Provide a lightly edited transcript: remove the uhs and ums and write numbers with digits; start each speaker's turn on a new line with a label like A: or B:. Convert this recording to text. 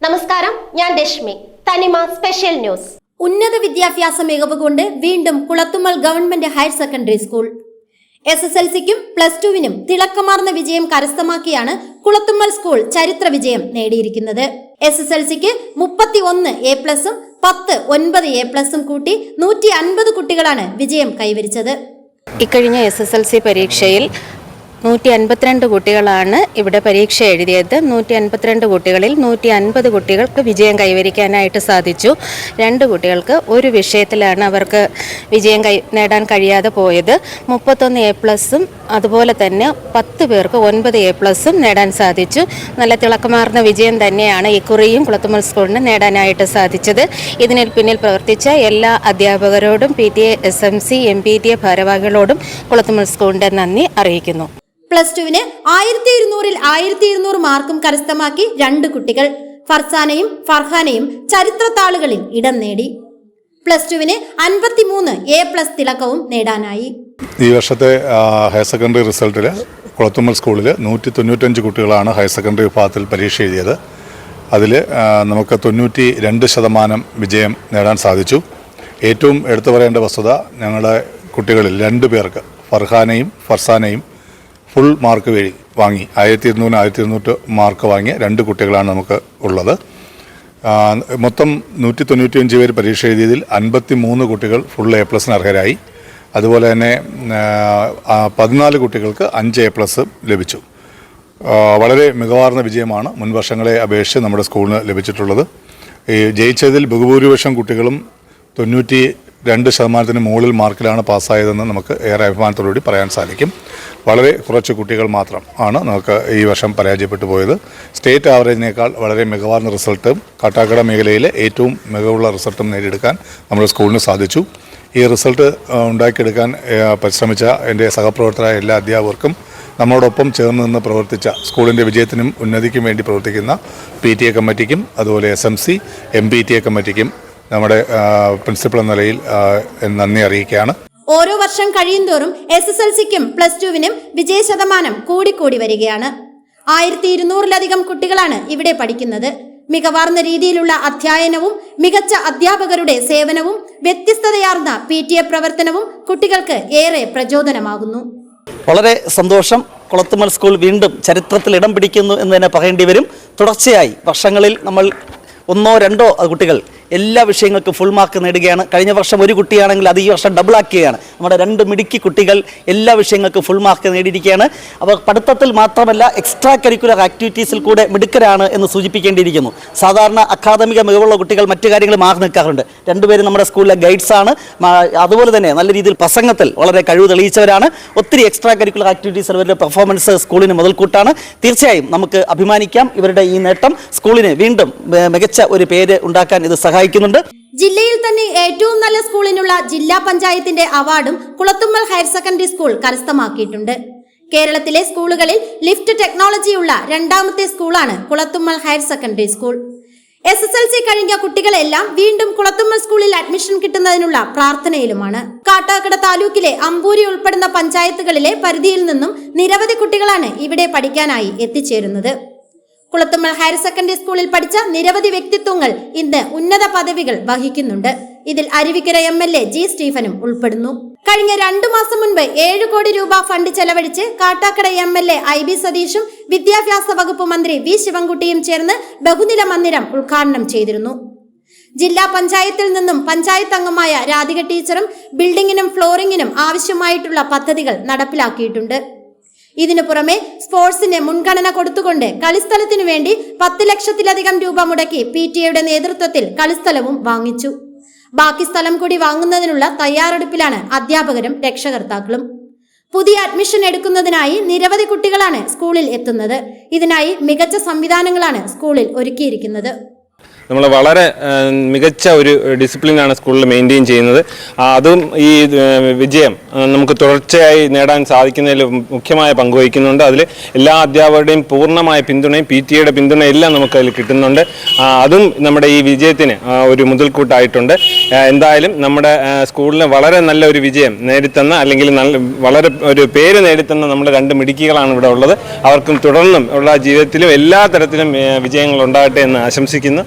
A: നമസ്കാരം, ഞാൻ രശ്മി. തനിമ സ്പെഷ്യൽ ന്യൂസ്. ഉന്നത വിദ്യാഭ്യാസ മികവ് കൊണ്ട് വീണ്ടും Kulathummal government higher secondary school. SSLCക്കും +2വിനും തിളക്കമാർന്ന വിജയം കരസ്ഥമാക്കിയാണ് കുളത്തുമ്മൽ സ്കൂൾ ചരിത്ര വിജയം നേടിയിരിക്കുന്നത്. SSLCക്ക് 31 A+ഉം 10 9 A+ഉം കൂട്ടി 150 കുട്ടികളാണ് വിജയം കൈവരിച്ചത്.
B: ഇക്കഴിഞ്ഞ SSLC പരീക്ഷയിൽ 152 കുട്ടികളാണ് ഇവിടെ പരീക്ഷ എഴുതിയത്. 152 കുട്ടികളിൽ 150 കുട്ടികൾക്ക് വിജയം കൈവരിക്കാനായിട്ട് സാധിച്ചു. 2 കുട്ടികൾക്ക് ഒരു വിഷയത്തിലാണ് അവർക്ക് വിജയം നേടാൻ കഴിയാതെ പോയത്. 31 A+ഉം അതുപോലെ തന്നെ 10 പേർക്ക് 9 A+ഉം നേടാൻ സാധിച്ചു. നല്ല തിളക്കമാർന്ന വിജയം തന്നെയാണ് ഇക്കുറിയും കുളത്തുമ്മൽ സ്കൂളിന് നേടാനായിട്ട് സാധിച്ചത്. ഇതിന് പിന്നിൽ പ്രവർത്തിച്ച എല്ലാ അധ്യാപകരോടും PTA SMC MPTA ഭാരവാഹികളോടും കുളത്തുമ്മൽ സ്കൂളിൻ്റെ നന്ദി അറിയിക്കുന്നു.
A: +2വിന് 1200-ൽ 1200 മാർക്കും കരസ്ഥമാക്കി 2 കുട്ടികൾ ഫർസാനയും ഫർഹാനയും ചരിത്രത്താളുകളിൽ ഇടം നേടി. +2വിന് 53 A+ തിളക്കവും നേടാനായി.
C: ഈ വർഷത്തെ ഹയർ സെക്കൻഡറി റിസൾട്ടിൽ കുളത്തുമ്മൽ സ്കൂളിൽ 195 കുട്ടികളാണ് ഹയർ സെക്കൻഡറി വിഭാഗത്തിൽ പരീക്ഷ എഴുതിയത്. അതിൽ നമുക്ക് 92% വിജയം നേടാൻ സാധിച്ചു. ഏറ്റവും എടുത്തു പറയേണ്ട വസ്തുത, ഞങ്ങളുടെ കുട്ടികളിൽ 2 പേർക്ക് ഫർഹാനയും ഫർസാനയും ഫുൾ മാർക്ക് വാങ്ങി 1200 മാർക്ക് വാങ്ങിയ 2 കുട്ടികളാണ് നമുക്ക് ഉള്ളത്. മൊത്തം 195 പേര് പരീക്ഷ എഴുതിയതിൽ 53 കുട്ടികൾ ഫുൾ A+ന് അർഹരായി. അതുപോലെ തന്നെ 14 കുട്ടികൾക്ക് 5 A+ ലഭിച്ചു. വളരെ മികവാർന്ന വിജയമാണ് മുൻ വർഷങ്ങളെ അപേക്ഷിച്ച് നമ്മുടെ സ്കൂളിന് ലഭിച്ചിട്ടുള്ളത്. ഈ ജയിച്ചതിൽ ബഹുഭൂരിപക്ഷം കുട്ടികളും 92% മുകളിൽ മാർക്കിലാണ് പാസ്സായതെന്ന് നമുക്ക് ഏറെ അഭിമാനത്തോടുകൂടി പറയാൻ സാധിക്കും. വളരെ കുറച്ച് കുട്ടികൾ മാത്രം ആണ് നമുക്ക് ഈ വർഷം പരാജയപ്പെട്ടു പോയത്. സ്റ്റേറ്റ് ആവറേജിനേക്കാൾ വളരെ മികവാർന്ന റിസൾട്ടും കാട്ടാക്കട മേഖലയിലെ ഏറ്റവും മികവുള്ള റിസൾട്ടും നേടിയെടുക്കാൻ നമ്മുടെ സ്കൂളിന് സാധിച്ചു. ഈ റിസൾട്ട് ഉണ്ടാക്കിയെടുക്കാൻ പരിശ്രമിച്ച എൻ്റെ സഹപ്രവർത്തകരായ എല്ലാ അധ്യാപകർക്കും നമ്മളോടൊപ്പം ചേർന്ന് നിന്ന് പ്രവർത്തിച്ച സ്കൂളിൻ്റെ വിജയത്തിനും ഉന്നതിക്കും വേണ്ടി പ്രവർത്തിക്കുന്ന PTA കമ്മിറ്റിക്കും അതുപോലെ SMC MPTA കമ്മിറ്റിക്കും നമ്മുടെ പ്രിൻസിപ്പൽ എന്ന നിലയിൽ നന്ദി അറിയിക്കുകയാണ്.
A: ഓരോ വർഷം കഴിയുന്തോറും SSLCക്കും +2വിനും വിജയ ശതമാനം കൂടിക്കൂടി വരികയാണ്. 1200-ലധികം കുട്ടികളാണ് ഇവിടെ പഠിക്കുന്നത്. മികവാർന്ന രീതിയിലുള്ള അധ്യയനവും മികച്ച അധ്യാപകരുടെ സേവനവും വ്യത്യസ്തതയാർന്ന PTA പ്രവർത്തനവും കുട്ടികൾക്ക് ഏറെ പ്രചോദനമാകുന്നു.
D: വളരെ സന്തോഷം. കുളത്തുമ്മൽ സ്കൂൾ വീണ്ടും ചരിത്രത്തിൽ ഇടം പിടിക്കുന്നു എന്ന് തന്നെ പറയേണ്ടി വരും. തുടർച്ചയായി വർഷങ്ങളിൽ നമ്മൾ 1 2 കുട്ടികൾ എല്ലാ വിഷയങ്ങൾക്കും ഫുൾ മാർക്ക് നേടുകയാണ്. കഴിഞ്ഞ വർഷം ഒരു കുട്ടിയാണെങ്കിൽ അത് ഈ വർഷം ഡബിൾ ആക്കുകയാണ്. നമ്മുടെ 2 മിടുക്കി കുട്ടികൾ എല്ലാ വിഷയങ്ങൾക്കും ഫുൾ മാർക്ക് നേടിയിരിക്കുകയാണ്. അവർ പഠിത്തത്തിൽ മാത്രമല്ല എക്സ്ട്രാ കരിക്കുലർ ആക്ടിവിറ്റീസിൽ കൂടെ മിടുക്കരാണ് എന്ന് സൂചിപ്പിക്കേണ്ടിയിരിക്കുന്നു. സാധാരണ അക്കാദമിക മികവുള്ള കുട്ടികൾ മറ്റു കാര്യങ്ങൾ മാറി നിൽക്കാറുണ്ട്. 2 പേരും നമ്മുടെ സ്കൂളിലെ ഗൈഡ്സാണ്. അതുപോലെ തന്നെ നല്ല രീതിയിൽ പ്രസംഗത്തിൽ വളരെ കഴിവ് തെളിയിച്ചവരാണ്. ഒത്തിരി എക്സ്ട്രാ കരിക്കുലർ ആക്ടിവിറ്റീസിൽ അവരുടെ പെർഫോമൻസ് സ്കൂളിന് മുതൽക്കൂട്ടാണ്. തീർച്ചയായും നമുക്ക് അഭിമാനിക്കാം. ഇവരുടെ ഈ നേട്ടം സ്കൂളിന് വീണ്ടും മികച്ച ഒരു പേര് ഉണ്ടാക്കാൻ ഇത്
A: ജില്ലയിൽ തന്നെ ഏറ്റവും നല്ല സ്കൂളിനുള്ള ജില്ലാ പഞ്ചായത്തിന്റെ അവാർഡും കുളത്തുമ്മൽ ഹയർ സെക്കൻഡറി സ്കൂൾ കരസ്ഥമാക്കിയിട്ടുണ്ട്. കേരളത്തിലെ സ്കൂളുകളിൽ ലിഫ്റ്റ് ടെക്നോളജിയുള്ള 2ാമത്തെ സ്കൂളാണ് Kulathummal higher secondary school. SSLC കഴിഞ്ഞ കുട്ടികളെല്ലാം വീണ്ടും കുളത്തുമ്മൽ സ്കൂളിൽ അഡ്മിഷൻ കിട്ടുന്നതിനുള്ള പ്രാർത്ഥനയിലുമാണ്. കാട്ടാക്കട താലൂക്കിലെ അമ്പൂരി ഉൾപ്പെടുന്ന പഞ്ചായത്തുകളിലെ പരിധിയിൽ നിന്നും നിരവധി കുട്ടികളാണ് ഇവിടെ പഠിക്കാനായി എത്തിച്ചേരുന്നത്. കുളത്തുമ്മൽ ഹയർ സെക്കൻഡറി സ്കൂളിൽ പഠിച്ച നിരവധി വ്യക്തിത്വങ്ങൾ ഇന്ന് ഉന്നത പദവികൾ വഹിക്കുന്നുണ്ട്. ഇതിൽ അരുവിക്കര MLA G. സ്റ്റീഫനും ഉൾപ്പെടുന്നു. കഴിഞ്ഞ 2 മാസം മുൻപ് 7 കോടി രൂപ ഫണ്ട് ചെലവഴിച്ച് കാട്ടാക്കട MLA IB സതീഷും വിദ്യാഭ്യാസ വകുപ്പ് മന്ത്രി V. ശിവൻകുട്ടിയും ചേർന്ന് ബഹുനില മന്ദിരം ഉദ്ഘാടനം ചെയ്തിരുന്നു. ജില്ലാ പഞ്ചായത്തിൽ നിന്നും പഞ്ചായത്ത് അംഗമായ രാധിക ടീച്ചറും ബിൽഡിങ്ങിനും ഫ്ലോറിങ്ങിനും ആവശ്യമായിട്ടുള്ള പദ്ധതികൾ നടപ്പിലാക്കിയിട്ടുണ്ട്. ഇതിനു പുറമെ സ്പോർട്സിന് മുൻഗണന കൊടുത്തുകൊണ്ട് കളിസ്ഥലത്തിനു വേണ്ടി 10 ലക്ഷത്തിലധികം രൂപ മുടക്കി PTA നേതൃത്വത്തിൽ കളിസ്ഥലവും വാങ്ങിച്ചു. ബാക്കി സ്ഥലം കൂടി വാങ്ങുന്നതിനുള്ള തയ്യാറെടുപ്പിലാണ് അധ്യാപകരും രക്ഷകർത്താക്കളും. പുതിയ അഡ്മിഷൻ എടുക്കുന്നതിനായി നിരവധി കുട്ടികളാണ് സ്കൂളിൽ എത്തുന്നത്. ഇതിനായി മികച്ച സംവിധാനങ്ങളാണ് സ്കൂളിൽ ഒരുക്കിയിരിക്കുന്നത്.
E: നമ്മൾ വളരെ മികച്ച ഒരു ഡിസിപ്ലിനാണ് സ്കൂളിൽ മെയിൻറ്റെയിൻ ചെയ്യുന്നത്. അതും ഈ വിജയം നമുക്ക് തുടർച്ചയായി നേടാൻ സാധിക്കുന്നതിൽ മുഖ്യമായ പങ്ക് വഹിക്കുന്നുണ്ട്. അതിൽ എല്ലാ അധ്യാപകരുടെയും പൂർണ്ണമായ പിന്തുണയും PTA-യുടെ പിന്തുണയും എല്ലാം നമുക്ക് അതിൽ കിട്ടുന്നുണ്ട്. അതും നമ്മുടെ ഈ വിജയത്തിന് ഒരു മുതൽക്കൂട്ടായിട്ടുണ്ട്. എന്തായാലും നമ്മുടെ സ്കൂളിന് വളരെ നല്ല ഒരു വിജയം നേടിത്തന്ന, അല്ലെങ്കിൽ വളരെ ഒരു പേര് നേടിത്തന്ന നമ്മുടെ 2 മിടുക്കികളാണ് ഇവിടെ ഉള്ളത്. അവർക്കും തുടർന്നും ഉള്ള ജീവിതത്തിലും എല്ലാ തരത്തിലും വിജയങ്ങൾ ഉണ്ടാകട്ടെ എന്ന് ആശംസിക്കുന്നു.